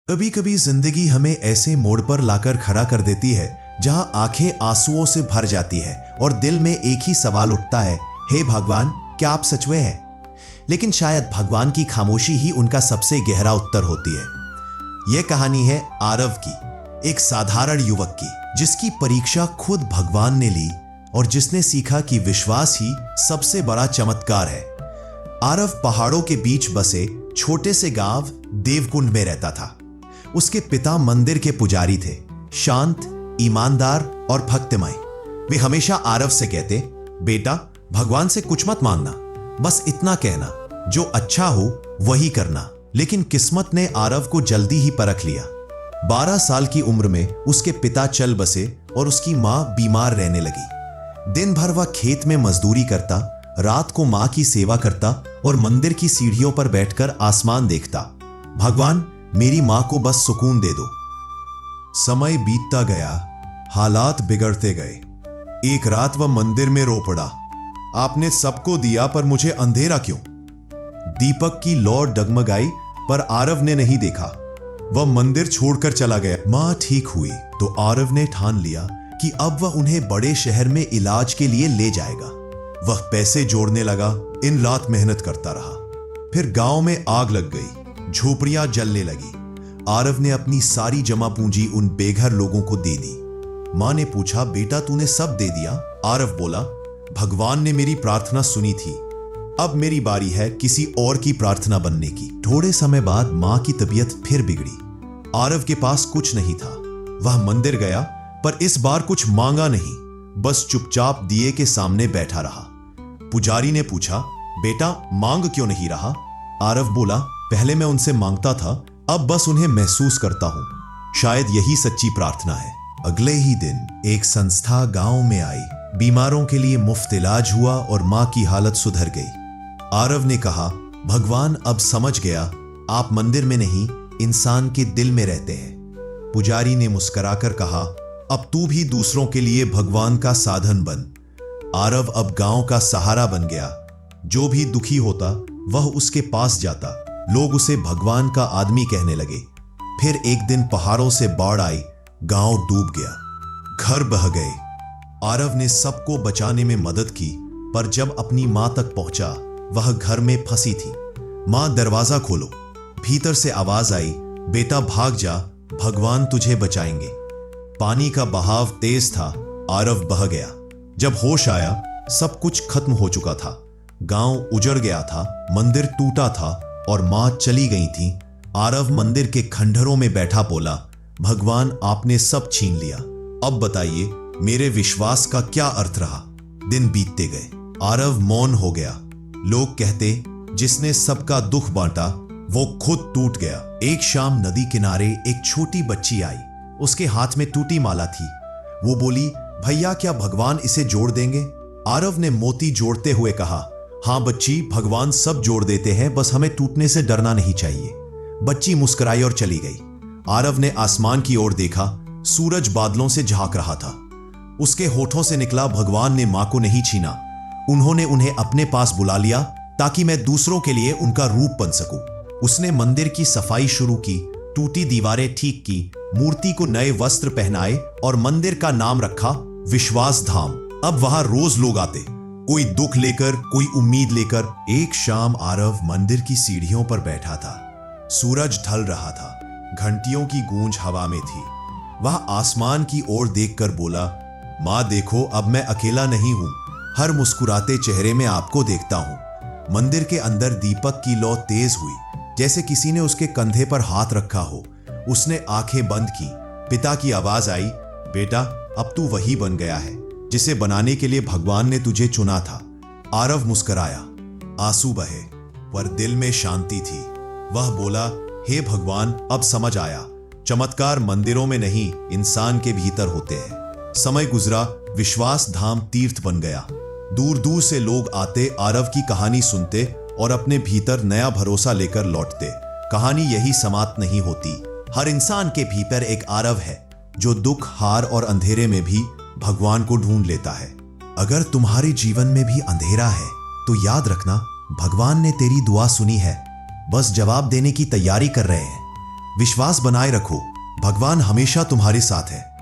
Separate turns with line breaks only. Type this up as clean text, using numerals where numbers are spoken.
कभी कभी जिंदगी हमें ऐसे मोड़ पर लाकर खड़ा कर देती है जहां आंखें आंसुओं से भर जाती है और दिल में एक ही सवाल उठता है, हे भगवान, क्या आप सच में हैं? लेकिन शायद भगवान की खामोशी ही उनका सबसे गहरा उत्तर होती है। यह कहानी है आरव की, एक साधारण युवक की, जिसकी परीक्षा खुद भगवान ने ली और जिसने सीखा कि विश्वास ही सबसे बड़ा चमत्कार है। आरव पहाड़ों के बीच बसे छोटे से गांव देवकुंड में रहता था। उसके पिता मंदिर के पुजारी थे, शांत, ईमानदार और भक्तिमय। वे हमेशा आरव से कहते, बेटा, भगवान से कुछ मत मांगना, बस इतना कहना, जो अच्छा हो वही करना। लेकिन किस्मत ने आरव को जल्दी ही परख लिया। 12 साल की उम्र में उसके पिता चल बसे और उसकी मां बीमार रहने लगी। दिन भर वह खेत में मजदूरी करता, रात को मां की सेवा करता और मंदिर की सीढ़ियों पर बैठकर आसमान देखता। भगवान, मेरी मां को बस सुकून दे दो। समय बीतता गया, हालात बिगड़ते गए। एक रात वह मंदिर में रो पड़ा, आपने सबको दिया पर मुझे अंधेरा क्यों? दीपक की लौ डगमगाई पर आरव ने नहीं देखा। वह मंदिर छोड़कर चला गया। मां ठीक हुई तो आरव ने ठान लिया कि अब वह उन्हें बड़े शहर में इलाज के लिए ले जाएगा। वह पैसे जोड़ने लगा, इन रात मेहनत करता रहा। फिर गांव में आग लग गई, झोपड़ियां जलने लगी। आरव ने अपनी सारी जमा पूंजी उन बेघर लोगों को दे दी। मां ने पूछा, बेटा, तूने सब दे दिया? आरव बोला, भगवान ने मेरी प्रार्थना सुनी थी, अब मेरी बारी है किसी और की प्रार्थना बनने की। थोड़े समय बाद मां की तबीयत फिर बिगड़ी। आरव के पास कुछ नहीं था। वह मंदिर गया पर इस बार कुछ मांगा नहीं, बस चुपचाप दिए के सामने बैठा रहा। पुजारी ने पूछा, बेटा, मांग क्यों नहीं रहा? आरव बोला, पहले मैं उनसे मांगता था, अब बस उन्हें महसूस करता हूं। शायद यही सच्ची प्रार्थना है। अगले ही दिन एक संस्था गांव में आई। बीमारों के लिए मुफ्त इलाज हुआ और मां की हालत सुधर गई। आरव ने कहा, भगवान, अब समझ गया, आप मंदिर में नहीं, इंसान के दिल में रहते हैं। पुजारी ने मुस्कुराकर कहा, अब तू भी दूसरों के लिए भगवान का साधन बन। आरव अब गांव का सहारा बन गया। जो भी दुखी होता वह उसके पास जाता। लोग उसे भगवान का आदमी कहने लगे। फिर एक दिन पहाड़ों से बाढ़ आई, गांव डूब गया, घर बह गए। आरव ने सबको बचाने में मदद की, पर जब अपनी मां तक पहुंचा, वह घर में फंसी थी। मां, दरवाजा खोलो। भीतर से आवाज आई, बेटा भाग जा, भगवान तुझे बचाएंगे। पानी का बहाव तेज था, आरव बह गया। जब होश आया, सब कुछ खत्म हो चुका था। गांव उजड़ गया था, मंदिर टूटा था और मां चली गई थी। आरव मंदिर के खंडहरों में बैठा बोला, भगवान, आपने सब छीन लिया, अब बताइए मेरे विश्वास का क्या अर्थ रहा? दिन बीतते गए, आरव मौन हो गया। लोग कहते, जिसने सबका दुख बांटा वो खुद टूट गया। एक शाम नदी किनारे एक छोटी बच्ची आई। उसके हाथ में टूटी माला थी। वो बोली, भैया, क्या भगवान इसे जोड़ देंगे? आरव ने मोती जोड़ते हुए कहा, हाँ बच्ची, भगवान सब जोड़ देते हैं, बस हमें टूटने से डरना नहीं चाहिए। बच्ची मुस्कुराई और चली गई। आरव ने आसमान की ओर देखा, सूरज बादलों से झांक रहा था। उसके होठों से निकला, भगवान ने मां को नहीं छीना, उन्होंने उन्हें अपने पास बुला लिया ताकि मैं दूसरों के लिए उनका रूप बन सकूं। उसने मंदिर की सफाई शुरू की, टूटी दीवारें ठीक की, मूर्ति को नए वस्त्र पहनाए और मंदिर का नाम रखा विश्वास धाम। अब वहां रोज लोग आते, कोई दुख लेकर, कोई उम्मीद लेकर। एक शाम आरव मंदिर की सीढ़ियों पर बैठा था। सूरज ढल रहा था, घंटियों की गूंज हवा में थी। वह आसमान की ओर देखकर बोला, मां देखो, अब मैं अकेला नहीं हूं, हर मुस्कुराते चेहरे में आपको देखता हूं। मंदिर के अंदर दीपक की लौ तेज हुई, जैसे किसी ने उसके कंधे पर हाथ रखा हो। उसने आंखें बंद की। पिता की आवाज आई, बेटा, अब तू वही बन गया है जिसे बनाने के लिए भगवान ने तुझे चुना था। आरव मुस्कुराया, आंसू बहे, पर दिल में शांति थी। वह बोला, हे भगवान, अब समझ आया, चमत्कार मंदिरों में नहीं, इंसान के भीतर होते हैं। समय गुजरा, विश्वास धाम तीर्थ बन गया। दूर दूर से लोग आते, आरव की कहानी सुनते और अपने भीतर नया भरोसा लेकर लौटते। कहानी यही समाप्त नहीं होती। हर इंसान के भीतर एक आरव है जो दुख, हार और अंधेरे में भी भगवान को ढूंढ लेता है। अगर तुम्हारे जीवन में भी अंधेरा है तो याद रखना, भगवान ने तेरी दुआ सुनी है, बस जवाब देने की तैयारी कर रहे हैं। विश्वास बनाए रखो, भगवान हमेशा तुम्हारे साथ है।